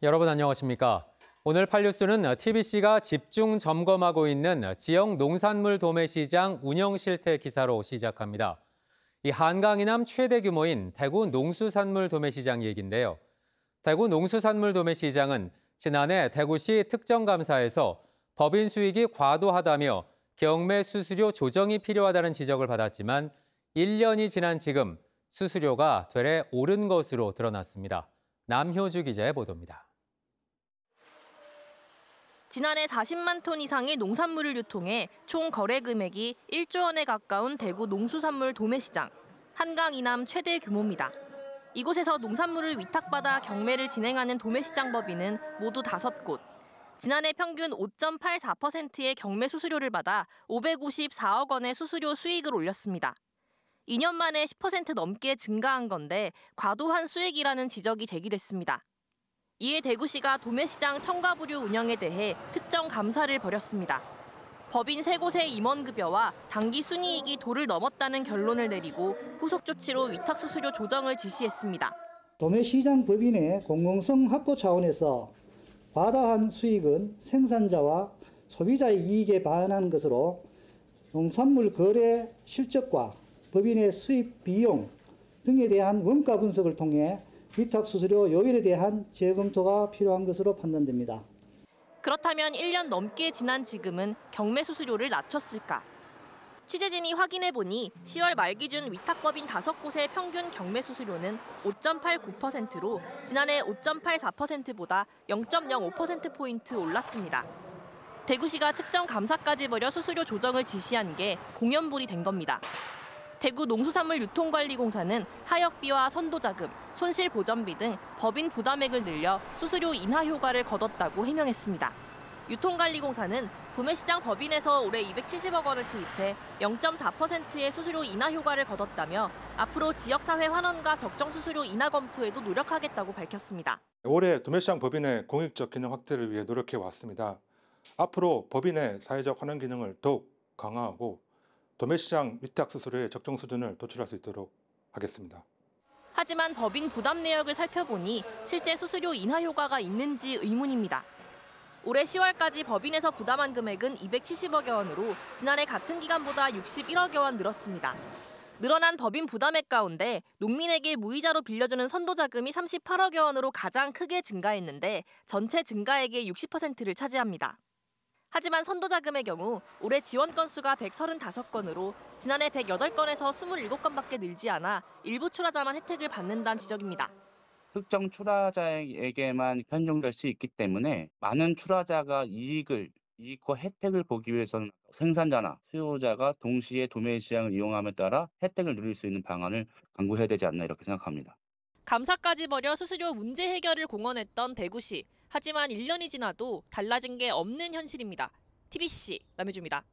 여러분 안녕하십니까? 오늘 팔뉴스는 TBC가 집중 점검하고 있는 지역 농산물 도매시장 운영 실태 기사로 시작합니다. 이 한강 이남 최대 규모인 대구 농수산물 도매시장 얘기인데요. 대구 농수산물 도매시장은 지난해 대구시 특정감사에서 법인 수익이 과도하다며 경매 수수료 조정이 필요하다는 지적을 받았지만 1년이 지난 지금 수수료가 되레 오른 것으로 드러났습니다. 남효주 기자의 보도입니다. 지난해 40만 톤 이상의 농산물을 유통해 총 거래 금액이 1조 원에 가까운 대구 농수산물 도매시장. 한강 이남 최대 규모입니다. 이곳에서 농산물을 위탁받아 경매를 진행하는 도매시장 법인은 모두 5곳. 지난해 평균 5.84%의 경매 수수료를 받아 554억 원의 수수료 수익을 올렸습니다. 2년 만에 10% 넘게 증가한 건데 과도한 수익이라는 지적이 제기됐습니다. 이에 대구시가 도매시장 첨가부류 운영에 대해 특정 감사를 벌였습니다. 법인 3곳의 임원급여와 당기 순이익이 도를 넘었다는 결론을 내리고 후속 조치로 위탁수수료 조정을 지시했습니다. 도매시장 법인의 공공성 확보 차원에서 과다한 수익은 생산자와 소비자의 이익에 반하는 것으로 농산물 거래 실적과 법인의 수입 비용 등에 대한 원가 분석을 통해 위탁수수료 요율에 대한 재검토가 필요한 것으로 판단됩니다. 그렇다면 1년 넘게 지난 지금은 경매 수수료를 낮췄을까? 취재진이 확인해보니 10월 말 기준 위탁법인 5곳의 평균 경매 수수료는 5.89%로 지난해 5.84%보다 0.05%포인트 올랐습니다. 대구시가 특정 감사까지 벌여 수수료 조정을 지시한 게 공연불이 된 겁니다. 대구 농수산물 유통관리공사는 하역비와 선도자금, 손실보전비 등 법인 부담액을 늘려 수수료 인하 효과를 거뒀다고 해명했습니다. 유통관리공사는 도매시장 법인에서 올해 270억 원을 투입해 0.4%의 수수료 인하 효과를 거뒀다며 앞으로 지역사회 환원과 적정 수수료 인하 검토에도 노력하겠다고 밝혔습니다. 올해 도매시장 법인의 공익적 기능 확대를 위해 노력해 왔습니다. 앞으로 법인의 사회적 환원 기능을 더욱 강화하고 도매시장 위탁 수수료의 적정 수준을 도출할 수 있도록 하겠습니다. 하지만 법인 부담 내역을 살펴보니 실제 수수료 인하 효과가 있는지 의문입니다. 올해 10월까지 법인에서 부담한 금액은 270억여 원으로 지난해 같은 기간보다 61억여 원 늘었습니다. 늘어난 법인 부담액 가운데 농민에게 무이자로 빌려주는 선도자금이 38억여 원으로 가장 크게 증가했는데 전체 증가액의 60%를 차지합니다. 하지만 선도자금의 경우 올해 지원 건수가 135건으로 지난해 108건에서 27건밖에 늘지 않아 일부 출하자만 혜택을 받는다는 지적입니다. 특정 출하자에게만 편중될 수 있기 때문에 많은 출하자가 이익과 혜택을 보기 위해서는 생산자나 수요자가 동시에 도매시장을 이용함에 따라 혜택을 누릴 수 있는 방안을 강구해야 되지 않나 이렇게 생각합니다. 감사까지 벌여 수수료 문제 해결을 공언했던 대구시. 하지만 1년이 지나도 달라진 게 없는 현실입니다. TBC 남효주입니다.